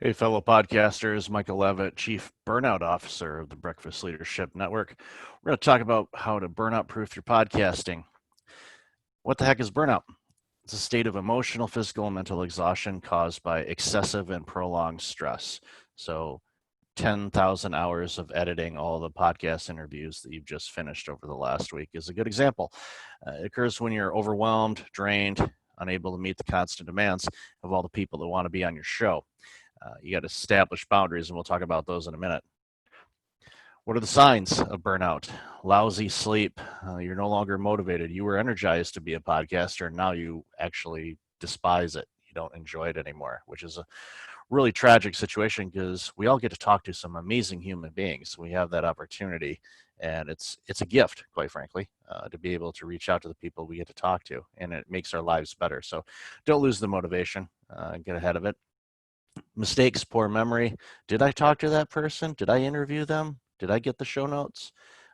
Hey, fellow podcasters, Michael Levitt, Chief Burnout Officer of the Breakfast Leadership Network. We're going to talk about how to burnout proof your podcasting. What the heck is burnout? It's a state of emotional, physical, and mental exhaustion caused by excessive and prolonged stress. So, 10,000 hours of editing all the podcast interviews that you've just finished over the last week is a good example. It occurs when you're overwhelmed, drained, unable to meet the constant demands of all the people that want to be on your show. You got to establish boundaries, and we'll talk about those in a minute. What are the signs of burnout? Lousy sleep. You're no longer motivated. You were energized to be a podcaster, and now you actually despise it. You don't enjoy it anymore, which is a really tragic situation because we all get to talk to some amazing human beings. We have that opportunity, and it's a gift, quite frankly, to be able to reach out to the people we get to talk to, and it makes our lives better. So don't lose the motivation. Get ahead of it. Mistakes, poor memory. Did I talk to that person? Did I interview them? Did I get the show notes?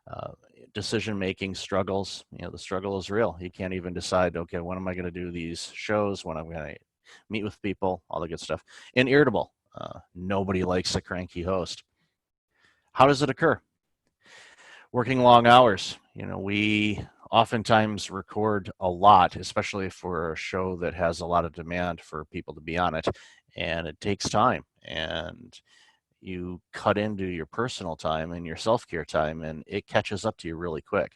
Uh, Decision making struggles. The struggle is real. You can't even decide, okay, when am I going to do these shows? When I'm going to meet with people, all the good stuff. And irritable. Nobody likes a cranky host. How does it occur? Working long hours. We oftentimes record a lot, especially for a show that has a lot of demand for people to be on it, and it takes time. And you cut into your personal time and your self-care time, and it catches up to you really quick.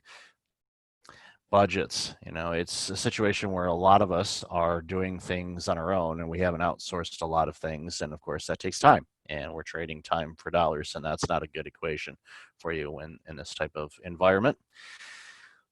Budgets, it's a situation where a lot of us are doing things on our own, and we haven't outsourced a lot of things, and of course that takes time, and we're trading time for dollars, and that's not a good equation for you in this type of environment.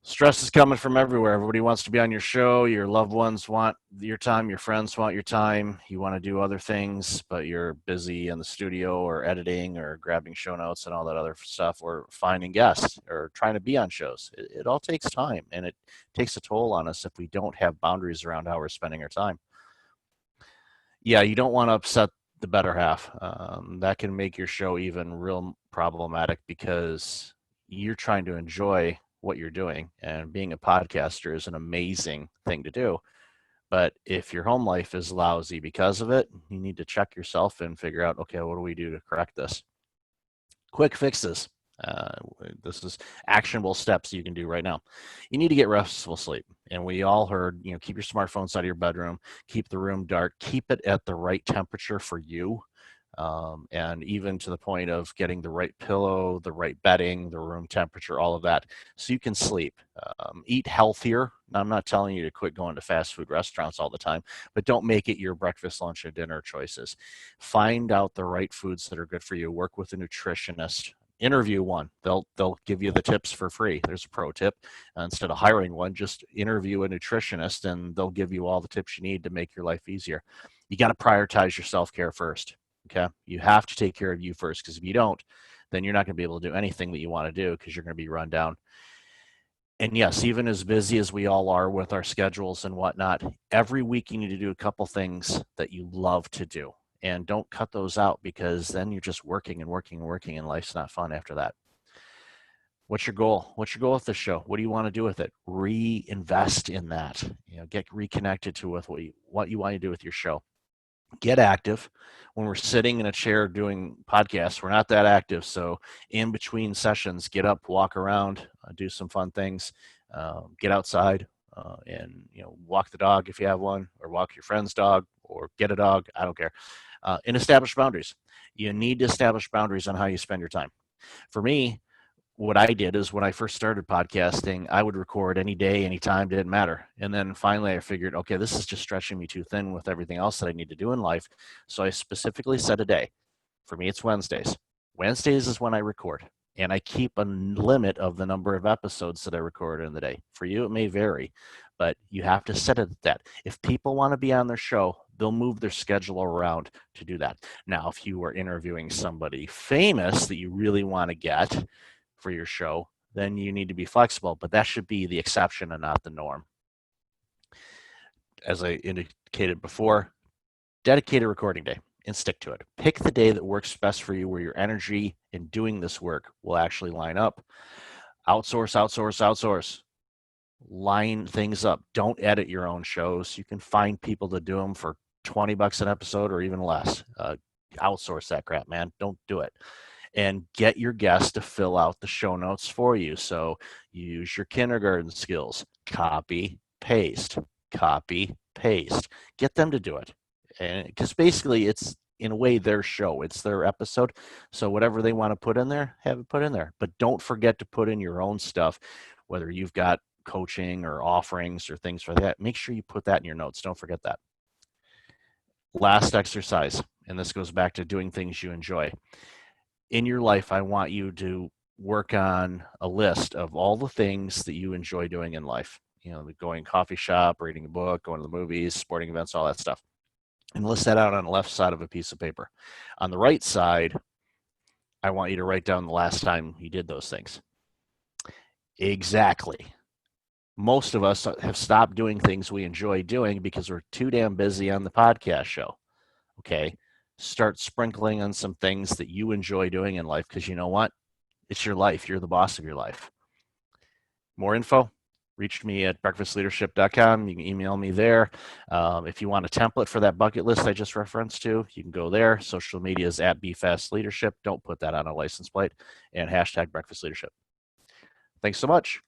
Stress is coming from everywhere. Everybody wants to be on your show. Your loved ones want your time. Your friends want your time. You want to do other things, but you're busy in the studio or editing or grabbing show notes and all that other stuff, or finding guests or trying to be on shows. It all takes time, and it takes a toll on us if we don't have boundaries around how we're spending our time. Yeah, you don't want to upset the better half. That can make your show even real problematic because you're trying to enjoy what you're doing, and being a podcaster is an amazing thing to do. But if your home life is lousy because of it, you need to check yourself and figure out, okay, what do we do to correct this? Quick fixes. Uh, this is actionable steps you can do right now. You need to get restful sleep. And we all heard, keep your smartphones out of your bedroom, keep the room dark, keep it at the right temperature for you. And even to the point of getting the right pillow, the right bedding, the room temperature, all of that, so you can sleep. Eat healthier. Now, I'm not telling you to quit going to fast food restaurants all the time, but don't make it your breakfast, lunch, and dinner choices. Find out the right foods that are good for you. Work with a nutritionist. Interview one. They'll give you the tips for free. There's a pro tip. Instead of hiring one, just interview a nutritionist, and they'll give you all the tips you need to make your life easier. You got to prioritize your self-care first. Okay. You have to take care of you first, because if you don't, then you're not going to be able to do anything that you want to do, because you're going to be run down. And yes, even as busy as we all are with our schedules and whatnot, every week you need to do a couple things that you love to do. And don't cut those out, because then you're just working and working and working, and life's not fun after that. What's your goal? What's your goal with the show? What do you want to do with it? Reinvest in that. Get reconnected to with what you want to do with your show. Get active. When we're sitting in a chair doing podcasts, we're not that active. So in between sessions, get up, walk around, do some fun things, get outside, and walk the dog if you have one, or walk your friend's dog, or get a dog. I don't care. And establish boundaries. You need to establish boundaries on how you spend your time. For me, what I did is, when I first started podcasting, I would record any day, anytime, didn't matter. And then finally I figured, okay, this is just stretching me too thin with everything else that I need to do in life. So I specifically set a day. For me, it's Wednesdays. Wednesdays is when I record. And I keep a limit of the number of episodes that I record in the day. For you, it may vary, but you have to set it at that. If people want to be on their show, they'll move their schedule around to do that. Now, if you are interviewing somebody famous that you really want to get for your show, then you need to be flexible, but that should be the exception and not the norm. As I indicated before, dedicate a recording day and stick to it. Pick the day that works best for you, where your energy in doing this work will actually line up. Outsource, outsource, outsource. Line things up. Don't edit your own shows. You can find people to do them for $20 an episode, or even less. outsource that crap, man. Don't do it. And get your guests to fill out the show notes for you. So use your kindergarten skills. Copy, paste. Get them to do it. And because basically it's in a way their show, it's their episode. So whatever they want to put in there, have it put in there. But don't forget to put in your own stuff, whether you've got coaching or offerings or things for that. Make sure you put that in your notes. Don't forget that. Last exercise, and this goes back to doing things you enjoy. In your life, I want you to work on a list of all the things that you enjoy doing in life. You know, going coffee shop, reading a book, going to the movies, sporting events, all that stuff. And list that out on the left side of a piece of paper. On the right side, I want you to write down the last time you did those things. Exactly. Most of us have stopped doing things we enjoy doing because we're too damn busy on the podcast show. Okay. Start sprinkling on some things that you enjoy doing in life, because you know what? It's your life. You're the boss of your life. More info, reach me at breakfastleadership.com. You can email me there. If you want a template for that bucket list I just referenced to, you can go there. Social media is at BFastLeadership. Don't put that on a license plate, and hashtag breakfastleadership. Thanks so much.